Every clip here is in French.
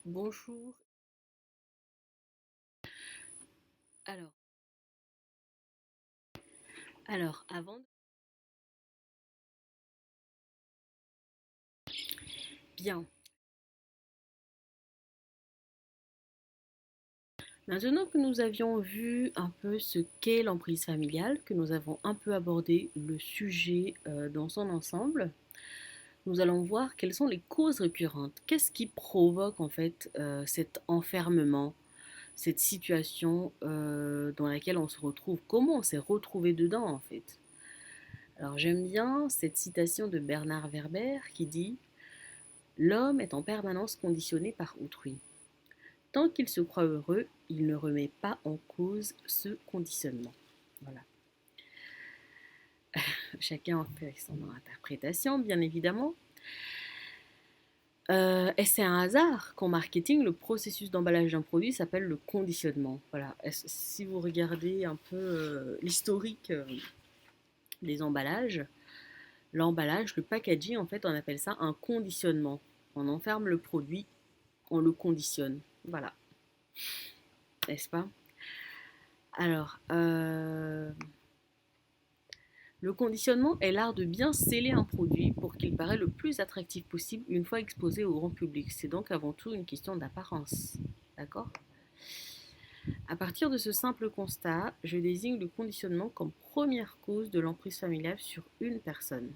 Bonjour. Alors, avant, bien. Maintenant que nous avions vu un peu ce qu'est l'emprise familiale, que nous avons un peu abordé le sujet dans son ensemble, nous allons voir quelles sont les causes récurrentes. Qu'est-ce qui provoque en fait cet enfermement, cette situation dans laquelle on se retrouve? Comment on s'est retrouvé dedans en fait? Alors j'aime bien cette citation de Bernard Werber qui dit: l'homme est en permanence conditionné par autrui. Tant qu'il se croit heureux, il ne remet pas en cause ce conditionnement. Voilà. Chacun en fait son interprétation, bien évidemment. Et c'est un hasard qu'en marketing, le processus d'emballage d'un produit s'appelle le conditionnement. Voilà. Si vous regardez un peu l'historique des emballages, l'emballage, le packaging, en fait, on appelle ça un conditionnement. On enferme le produit, on le conditionne. Voilà. N'est-ce pas? Alors, le conditionnement est l'art de bien sceller un produit pour qu'il paraisse le plus attractif possible une fois exposé au grand public. C'est donc avant tout une question d'apparence. D'accord? À partir de ce simple constat, je désigne le conditionnement comme première cause de l'emprise familiale sur une personne.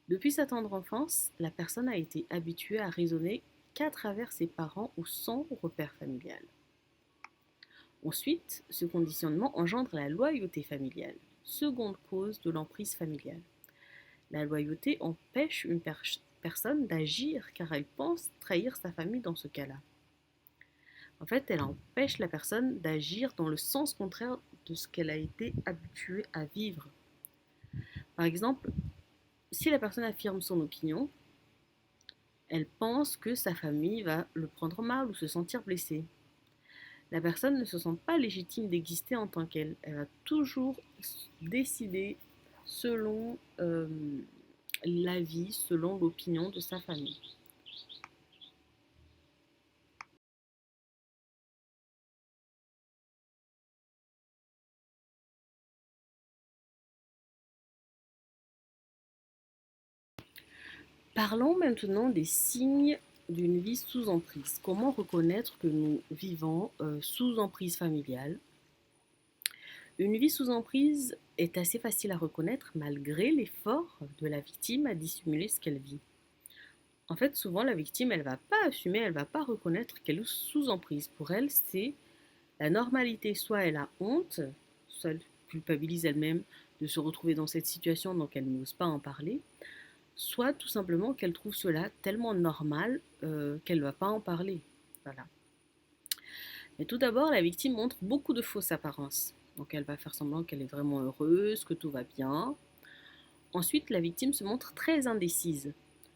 Depuis sa tendre enfance, la personne a été habituée à raisonner qu'à travers ses parents ou son repère familial. Ensuite, ce conditionnement engendre la loyauté familiale, seconde cause de l'emprise familiale. La loyauté empêche une personne d'agir car elle pense trahir sa famille dans ce cas-là. En fait, elle empêche la personne d'agir dans le sens contraire de ce qu'elle a été habituée à vivre. Par exemple, si la personne affirme son opinion, elle pense que sa famille va le prendre mal ou se sentir blessée. La personne ne se sent pas légitime d'exister en tant qu'elle. Elle va toujours décider selon l'avis, selon l'opinion de sa famille. Parlons maintenant des signes d'une vie sous emprise. Comment reconnaître que nous vivons sous emprise familiale? Une vie sous emprise est assez facile à reconnaître malgré l'effort de la victime à dissimuler ce qu'elle vit. En fait, souvent la victime, elle va pas assumer, elle va pas reconnaître qu'elle est sous emprise. Pour elle, c'est la normalité. Soit elle a honte, soit elle culpabilise elle-même de se retrouver dans cette situation, donc elle n'ose pas en parler, soit tout simplement qu'elle trouve cela tellement normal qu'elle ne va pas en parler. Voilà. Mais tout d'abord, la victime montre beaucoup de fausses apparences. Donc elle va faire semblant qu'elle est vraiment heureuse, que tout va bien. Ensuite, la victime se montre très indécise.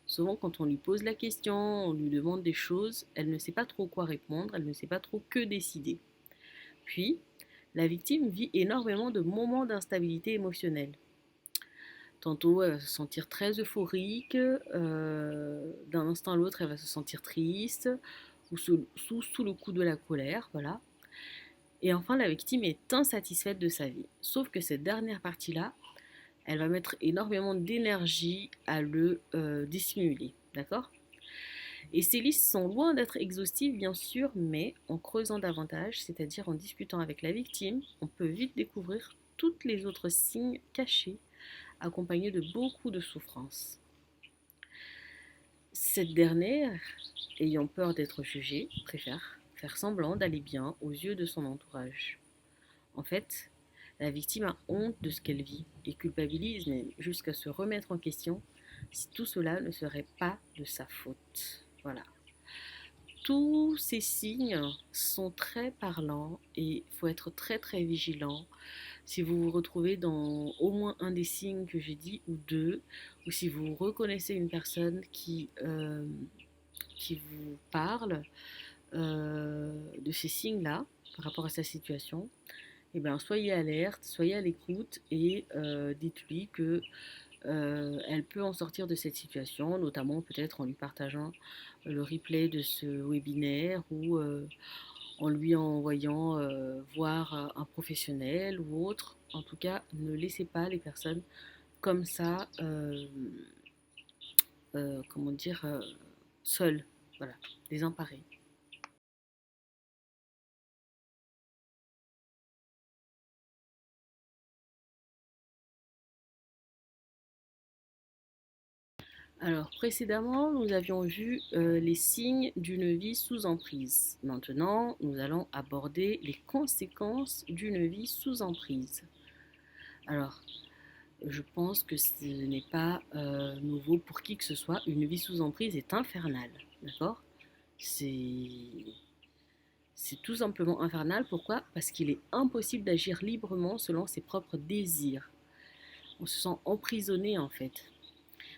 Souvent, quand on lui pose la question, on lui demande des choses, elle ne sait pas trop quoi répondre, elle ne sait pas trop que décider. Puis, la victime vit énormément de moments d'instabilité émotionnelle. Tantôt, elle va se sentir très euphorique, d'un instant à l'autre, elle va se sentir triste, ou sous le coup de la colère, voilà. Et enfin, la victime est insatisfaite de sa vie. Sauf que cette dernière partie-là, elle va mettre énormément d'énergie à le dissimuler, d'accord? Et ces listes sont loin d'être exhaustives, bien sûr, mais en creusant davantage, c'est-à-dire en discutant avec la victime, on peut vite découvrir tous les autres signes cachés, accompagnés de beaucoup de souffrance. Cette dernière, ayant peur d'être jugée, préfère faire semblant d'aller bien aux yeux de son entourage. En fait, la victime a honte de ce qu'elle vit et culpabilise même jusqu'à se remettre en question si tout cela ne serait pas de sa faute. Voilà. Tous ces signes sont très parlants et il faut être très très vigilant. Si vous vous retrouvez dans au moins un des signes que j'ai dit ou deux, ou si vous reconnaissez une personne qui vous parle de ces signes-là par rapport à sa situation, eh bien, soyez alerte, soyez à l'écoute et dites-lui que elle peut en sortir de cette situation, notamment peut-être en lui partageant le replay de ce webinaire ou en lui envoyant voir un professionnel ou autre. En tout cas, ne laissez pas les personnes comme ça, comment dire, seules, voilà, désemparées. Alors, précédemment, nous avions vu les signes d'une vie sous emprise. Maintenant, nous allons aborder les conséquences d'une vie sous emprise. Alors, je pense que ce n'est pas nouveau pour qui que ce soit. Une vie sous emprise est infernale, d'accord? C'est c'est tout simplement infernal. Pourquoi? Parce qu'il est impossible d'agir librement selon ses propres désirs. On se sent emprisonné en fait.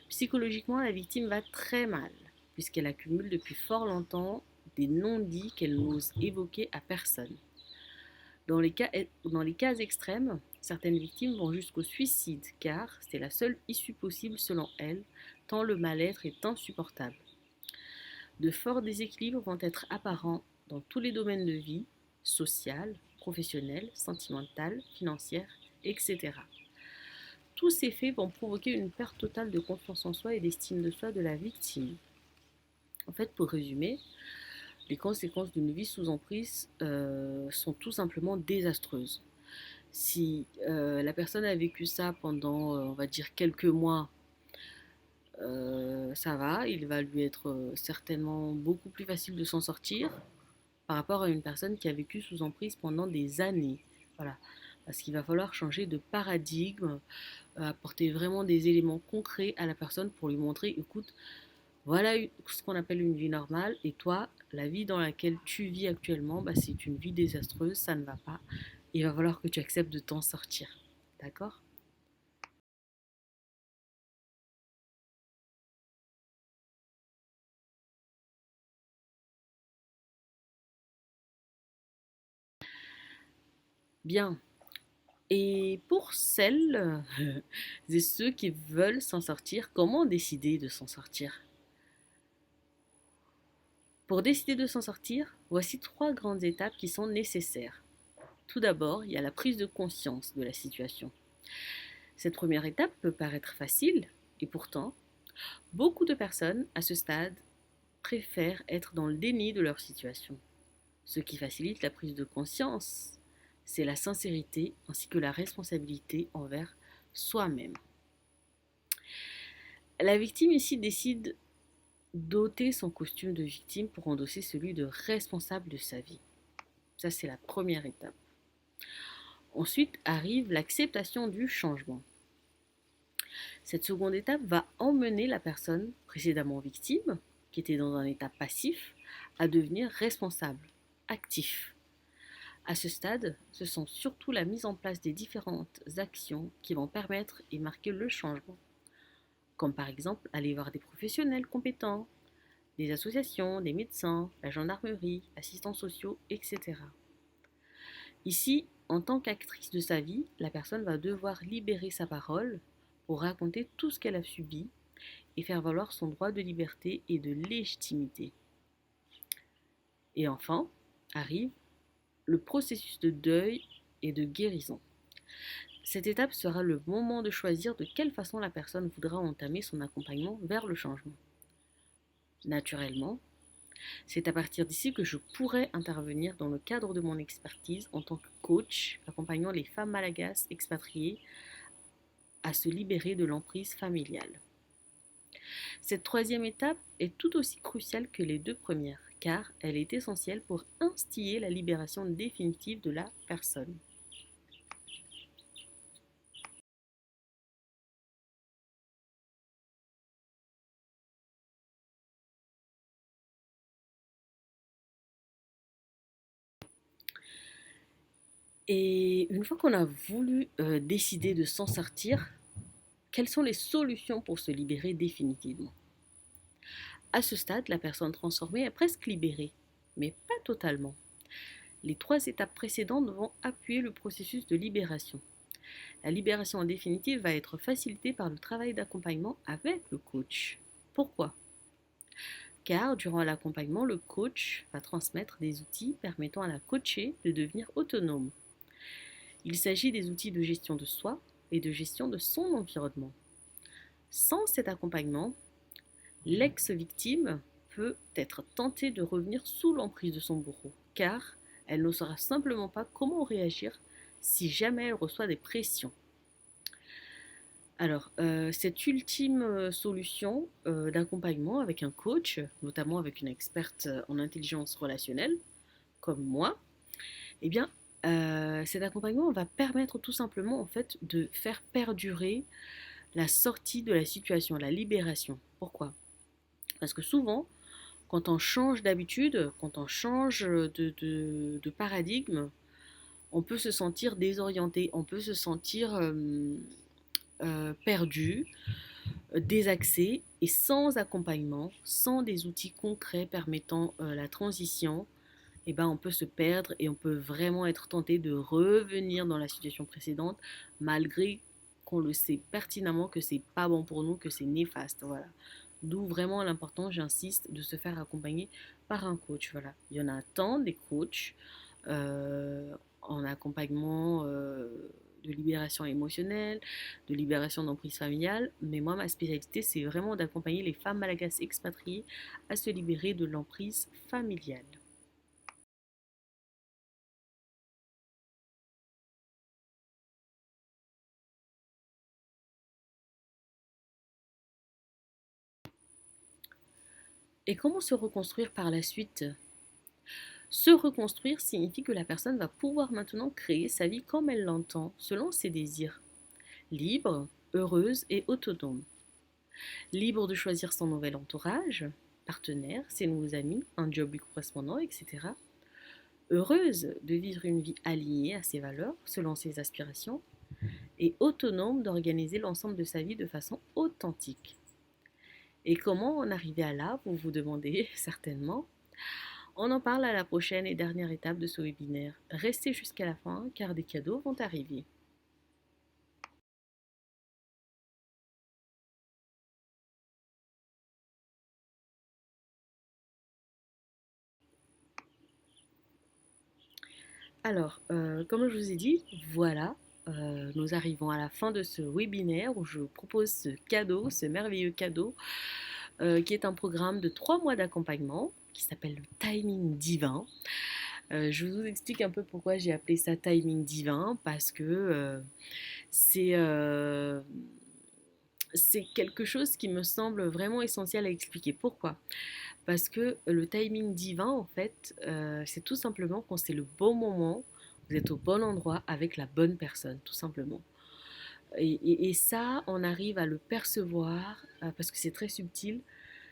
Psychologiquement, la victime va très mal, puisqu'elle accumule depuis fort longtemps des non-dits qu'elle n'ose évoquer à personne. Dans les cas extrêmes, certaines victimes vont jusqu'au suicide, car c'est la seule issue possible selon elles, tant le mal-être est insupportable. De forts déséquilibres vont être apparents dans tous les domaines de vie, social, professionnel, sentimental, financière, etc. Tous ces faits vont provoquer une perte totale de confiance en soi et d'estime de soi de la victime. En fait, pour résumer, les conséquences d'une vie sous emprise sont tout simplement désastreuses. Si la personne a vécu ça pendant, on va dire, quelques mois, ça va, il va lui être certainement beaucoup plus facile de s'en sortir par rapport à une personne qui a vécu sous emprise pendant des années. Voilà. Parce qu'il va falloir changer de paradigme, apporter vraiment des éléments concrets à la personne pour lui montrer, écoute, voilà ce qu'on appelle une vie normale, et toi, la vie dans laquelle tu vis actuellement, bah, c'est une vie désastreuse, ça ne va pas. Il va falloir que tu acceptes de t'en sortir. D'accord? Bien. Et pour celles et ceux qui veulent s'en sortir, comment décider de s'en sortir? Pour décider de s'en sortir, voici trois grandes étapes qui sont nécessaires. Tout d'abord, il y a la prise de conscience de la situation. Cette première étape peut paraître facile, et pourtant, beaucoup de personnes à ce stade préfèrent être dans le déni de leur situation. Ce qui facilite la prise de conscience, c'est la sincérité ainsi que la responsabilité envers soi-même. La victime ici décide d'ôter son costume de victime pour endosser celui de responsable de sa vie. Ça, c'est la première étape. Ensuite arrive l'acceptation du changement. Cette seconde étape va emmener la personne précédemment victime, qui était dans un état passif, à devenir responsable, actif. À ce stade, ce sont surtout la mise en place des différentes actions qui vont permettre et marquer le changement, comme par exemple aller voir des professionnels compétents, des associations, des médecins, la gendarmerie, assistants sociaux, etc. Ici, en tant qu'actrice de sa vie, la personne va devoir libérer sa parole pour raconter tout ce qu'elle a subi et faire valoir son droit de liberté et de légitimité. Et enfin, arrive le processus de deuil et de guérison. Cette étape sera le moment de choisir de quelle façon la personne voudra entamer son accompagnement vers le changement. Naturellement, c'est à partir d'ici que je pourrais intervenir dans le cadre de mon expertise en tant que coach, accompagnant les femmes malagasy expatriées à se libérer de l'emprise familiale. Cette troisième étape est tout aussi cruciale que les deux premières, car elle est essentielle pour instiller la libération définitive de la personne. Et une fois qu'on a voulu décider de s'en sortir, quelles sont les solutions pour se libérer définitivement? À ce stade, la personne transformée est presque libérée, mais pas totalement. Les trois étapes précédentes vont appuyer le processus de libération. La libération en définitive va être facilitée par le travail d'accompagnement avec le coach. Pourquoi? Car durant l'accompagnement, le coach va transmettre des outils permettant à la coachée de devenir autonome. Il s'agit des outils de gestion de soi et de gestion de son environnement. Sans cet accompagnement, l'ex-victime peut être tentée de revenir sous l'emprise de son bourreau, car elle ne saura simplement pas comment réagir si jamais elle reçoit des pressions. Alors, cette ultime solution d'accompagnement avec un coach, notamment avec une experte en intelligence relationnelle, comme moi, eh bien, cet accompagnement va permettre tout simplement en fait de faire perdurer la sortie de la situation, la libération. Pourquoi? Parce que souvent, quand on change d'habitude, quand on change de paradigme, on peut se sentir désorienté, on peut se sentir perdu, désaxé, et sans accompagnement, sans des outils concrets permettant la transition, eh ben, on peut se perdre et on peut vraiment être tenté de revenir dans la situation précédente, malgré qu'on le sait pertinemment que c'est pas bon pour nous, que c'est néfaste. Voilà. D'où vraiment l'importance, j'insiste, de se faire accompagner par un coach. Voilà. Il y en a tant des coachs en accompagnement de libération émotionnelle, de libération d'emprise familiale, mais moi, ma spécialité, c'est vraiment d'accompagner les femmes malagasy expatriées à se libérer de l'emprise familiale. Et comment se reconstruire par la suite? Se reconstruire signifie que la personne va pouvoir maintenant créer sa vie comme elle l'entend, selon ses désirs. Libre, heureuse et autonome. Libre de choisir son nouvel entourage, partenaire, ses nouveaux amis, un job lui correspondant, etc. Heureuse de vivre une vie alignée à ses valeurs, selon ses aspirations. Et autonome d'organiser l'ensemble de sa vie de façon authentique. Et comment en arriver à là, vous vous demandez certainement. On en parle à la prochaine et dernière étape de ce webinaire. Restez jusqu'à la fin car des cadeaux vont arriver. Alors, comme je vous ai dit, voilà, nous arrivons à la fin de ce webinaire où je vous propose ce cadeau, ce merveilleux cadeau, qui est un programme de 3 mois d'accompagnement qui s'appelle le Timing Divin. Je vous explique un peu pourquoi j'ai appelé ça Timing Divin, parce que c'est c'est quelque chose qui me semble vraiment essentiel à expliquer. Pourquoi? Parce que le timing divin, en fait, c'est tout simplement quand c'est le bon moment, vous êtes au bon endroit avec la bonne personne, tout simplement. Et ça, on arrive à le percevoir, parce que c'est très subtil,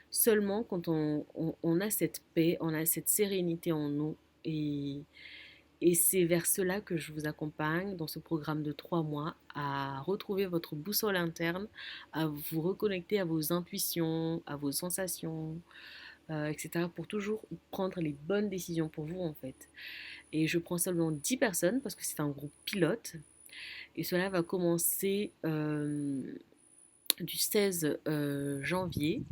seulement quand on a cette paix, on a cette sérénité en nous. Et c'est vers cela que je vous accompagne dans ce programme de 3 mois, à retrouver votre boussole interne, à vous reconnecter à vos intuitions, à vos sensations, etc. pour toujours prendre les bonnes décisions pour vous en fait. Et je prends seulement 10 personnes parce que c'est un groupe pilote. Et cela va commencer du 16 janvier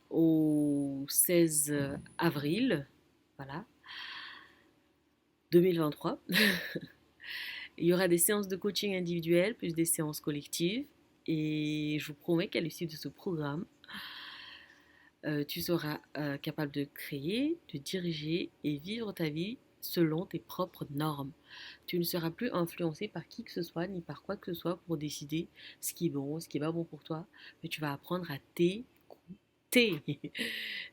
au 16 avril. Voilà. 2023. Il y aura des séances de coaching individuelles plus des séances collectives. Et je vous promets qu'à l'issue de ce programme, tu seras capable de créer, de diriger et vivre ta vie selon tes propres normes. Tu ne seras plus influencé par qui que ce soit, ni par quoi que ce soit pour décider ce qui est bon, ce qui est pas bon pour toi, mais tu vas apprendre à t'écouter.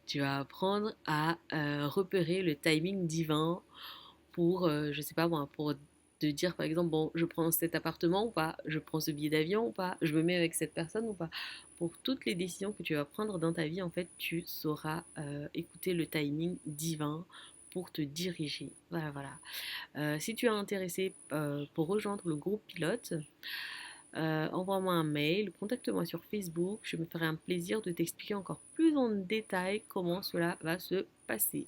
Tu vas apprendre à repérer le timing divin pour, je sais pas moi, pour te dire par exemple, bon, je prends cet appartement ou pas, je prends ce billet d'avion ou pas, je me mets avec cette personne ou pas. Pour toutes les décisions que tu vas prendre dans ta vie, en fait, tu sauras écouter le timing divin pour te diriger. Voilà, voilà. Si tu es intéressé pour rejoindre le groupe pilote, envoie-moi un mail, contacte-moi sur Facebook, je me ferai un plaisir de t'expliquer encore plus en détail comment cela va se passer.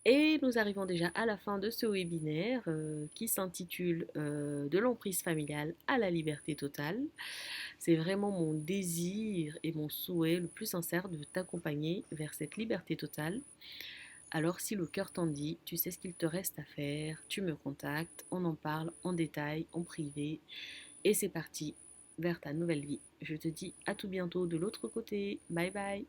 Et nous arrivons déjà à la fin de ce webinaire qui s'intitule De l'emprise familiale à la liberté totale. C'est vraiment mon désir et mon souhait le plus sincère de t'accompagner vers cette liberté totale. Alors si le cœur t'en dit, tu sais ce qu'il te reste à faire, tu me contactes, on en parle en détail, en privé, et c'est parti vers ta nouvelle vie. Je te dis à tout bientôt de l'autre côté. Bye bye.